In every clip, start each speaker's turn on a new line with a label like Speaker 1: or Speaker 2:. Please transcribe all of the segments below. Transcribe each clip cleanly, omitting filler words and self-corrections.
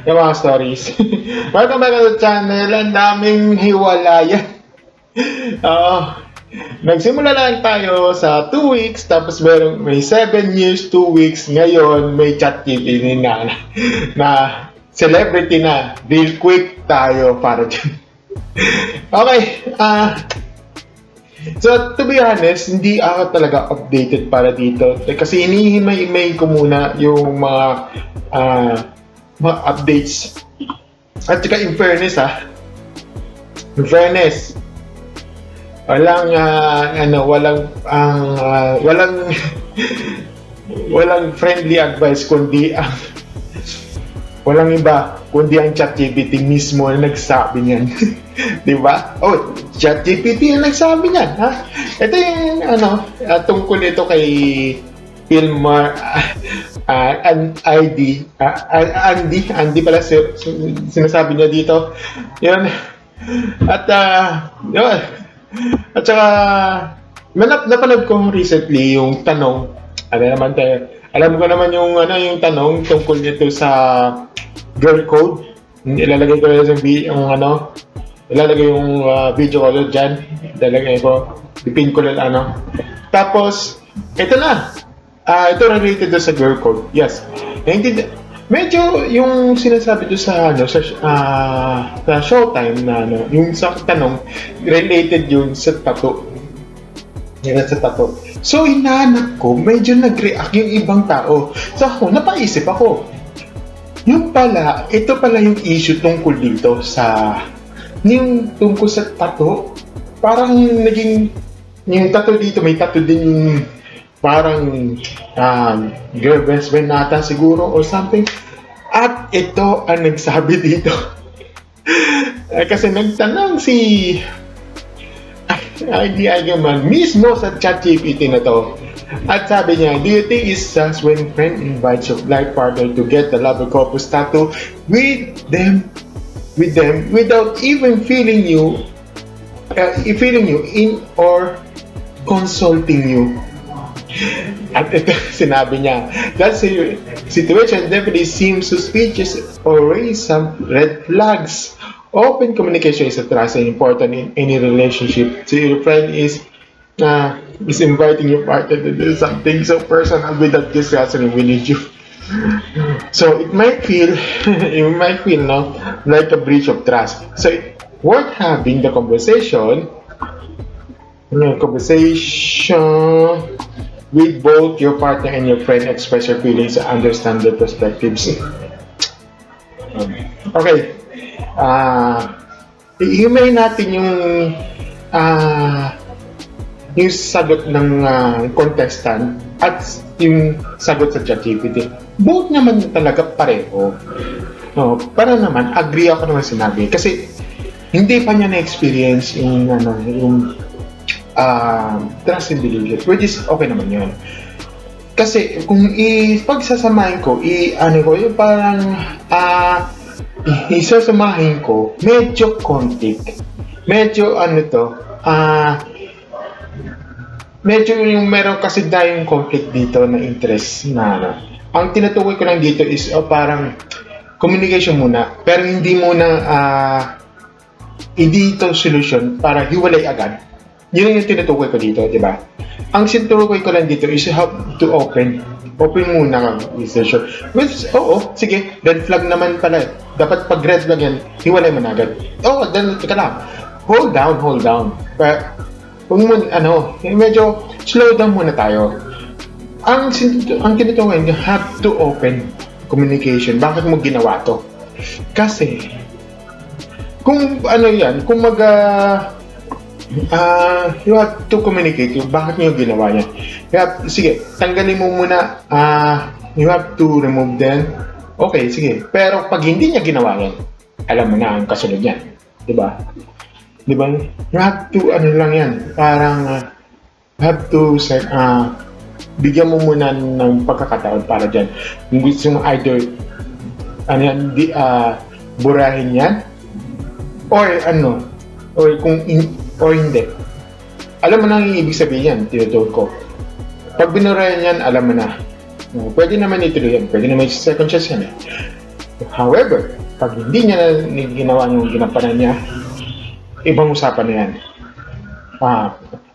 Speaker 1: yung mga stories. Welcome back to the channel. Ang daming hiwalayan. Oo. Nagsimula lang tayo sa 2 weeks, tapos may 7 years, 2 weeks. Ngayon, may ChatGPT na celebrity na. Real quick tayo para dyan. Okay. So, to be honest, hindi ako talaga updated para dito. Kasi inihimay-imay ko muna yung mga updates. At saka in fairness walang walang friendly advice kundi walang iba kundi ang ChatGPT mismo na nagsabi niyan. 'Di ba? Oh, ChatGPT ang nagsabi niyan, ha? Ito yung tungkol ito kay Pilmar Andy pala sinasabi niya dito. 'Yun. At yun. At saka napanood ko recently yung tanong. Alam ko naman yung tanong tungkol nito sa girl code. Ilalagay ko yung video ko diyan. Ilalagay ko, ipin ko lang Tapos ito na. Ito related sa girl code. Yes. Medyo yung sinasabi doon sa Showtime na yung sa tanong related yun sa tattoo. Yan sa tattoo. So hinahanap ko, medyo nag-react yung ibang tao. So ako, napaisip ako. Ito pala yung issue tungkol dito yung tungkol sa tattoo. Parang naging yung tattoo dito, may tattoo din yung parang girl best friend nata siguro or something. At ito ang nagsabi dito. Kasi nagtanong si ID Agaman mismo sa ChatGPT na to. At sabi niya, do you think it's sus when friend invites your life partner to get the lover corpus tattoo with them without even feeling you in or consulting you? At ito, sinabi niya, that situation definitely seems suspicious or raise some red flags. Open communication is a trust and important in any relationship. So your friend is inviting your partner to do something so personal without discussing with you. So it might feel like a breach of trust. So worth having the conversation with both your partner and your friend, express your feelings and understand their perspectives. Okay. I-email natin yung sagot ng contestant at yung sagot sa ChatGPT. Both naman talaga pareho. No, para naman, agree ako naman sinabi. Kasi hindi pa niya na-experience yung trust and belief, which is okay naman yun. Kasi kung pagsasamahin ko, yung parang isasamahin ko, medyo conflict. Medyo medyo yung meron kasi tayong conflict dito na interest na ang tinutukoy ko lang dito is parang communication muna, pero hindi ito solution para hiwalay agad. Yun yung tinutukoy ko dito, di ba? Ang tinutukoy ko lang dito is you have to open muna kang decision. Which, sige, red flag naman pala. Dapat pag red flag yan, hiwalay mo na agad. Then, teka lang. Hold down. Pero, medyo slow down muna tayo. Ang tinutukoy, you have to open communication. Bakit mo ginawa to? Kasi, kung you have to communicate bakit niyo ginawa yan. Sige, tanggalin mo muna, you have to remove them. Okay, sige. Pero pag hindi niya ginawa yan, alam mo na ang kasunod yan. Diba? You have to, lang yan, parang you have to bigyan mo muna ng pagkakataon para dyan. Kung gusto mo either burahin yan or or hindi. Alam mo na ang ibig sabihin yan, tinutukoy ko. Pag binurayan yan, alam mo na. Pwede naman ituloy yan. Pwede naman second chance yan. However, pag hindi niya na ginawa yung ginampanan niya, ibang usapan na yan.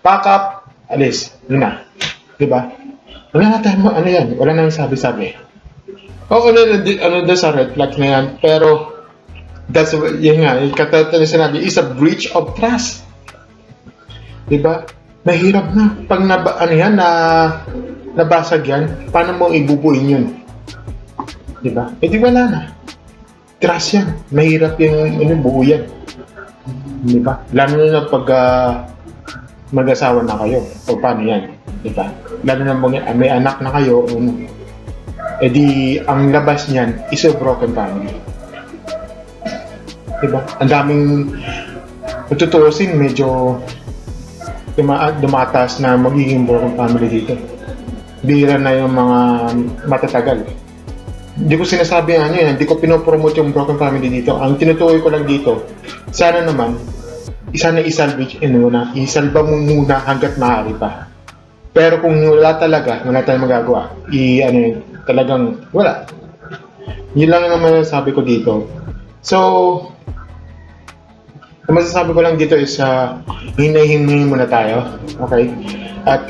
Speaker 1: Pack up, alis, yun na. Diba? Wala na tayo, ano yan, wala na yung sabi-sabi. Oo, ano doon sa red flag na yan, pero that's, yun nga, yung katulad na sinabi, is a breach of trust. Diba? Mahirap na. Pag nabasag yan, paano mo ibubuin yun? Diba? Eh di wala na. Trust yan. Mahirap yung buo yan. Diba? Lalo na pag mag-asawa na kayo. O paano yan? Diba? Lalo na may anak na kayo. Eh di, ang labas niyan is a broken family. Diba? Ang daming tutuusin, medyo dumatas na magiging broken family dito. Bira na yung mga matatagal. Hindi ko sinasabi hindi ko pinopromote yung broken family dito. Ang tinutukoy ko lang dito, sana naman, isalvage isalba mo muna hanggat maaari pa. Pero kung wala tayong magagawa, talagang wala. Yun lang naman sabi ko dito. So, ang masasabi ko lang dito is hinahingi muna tayo. Okay? At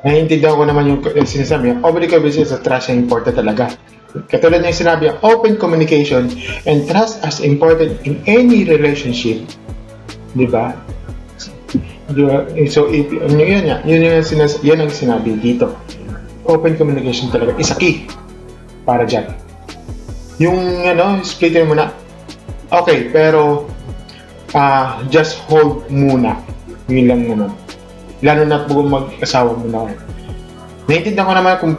Speaker 1: naiintindihan ko naman yung sinasabi niya, public communication sa trust ay important talaga. Katulad niya yung sinabi, open communication and trust as important in any relationship. Diba? So, yun ang sinabi dito. Open communication talaga is a key para dyan. Yung splitter mo na, okay, pero just hold muna. Yun lang naman. Lalo na kung mag-asawa mo na. Naiintindihan ko naman kung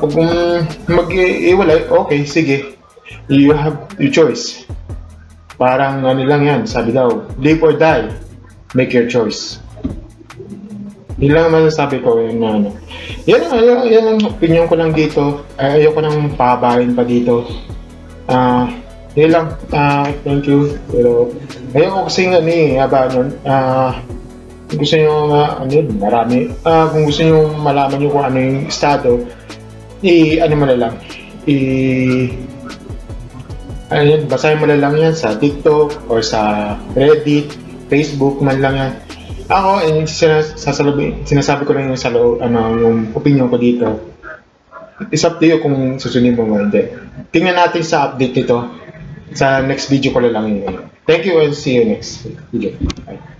Speaker 1: mag-iwalay, okay, sige. You have your choice. Parang lang yan, sabi daw, live or die, make your choice. Yun lang naman sabi ko, yan ang opinion ko lang dito. Ayoko nang pahabain pa dito. Yun lang, thank you. Pero ayoko kasi kung gusto nyo marami. Kung gusto nyo malaman nyo kung ano yung estado, mo na lang. Basahin mo na lang yan sa TikTok or sa Reddit, Facebook man lang yan. Ako, sinasabi ko lang yung opinion ko dito. It's up to you kung susundin mo hindi. Tingnan natin sa update nito. Sa next video ko na lang yun. Thank you and see you next video. Bye.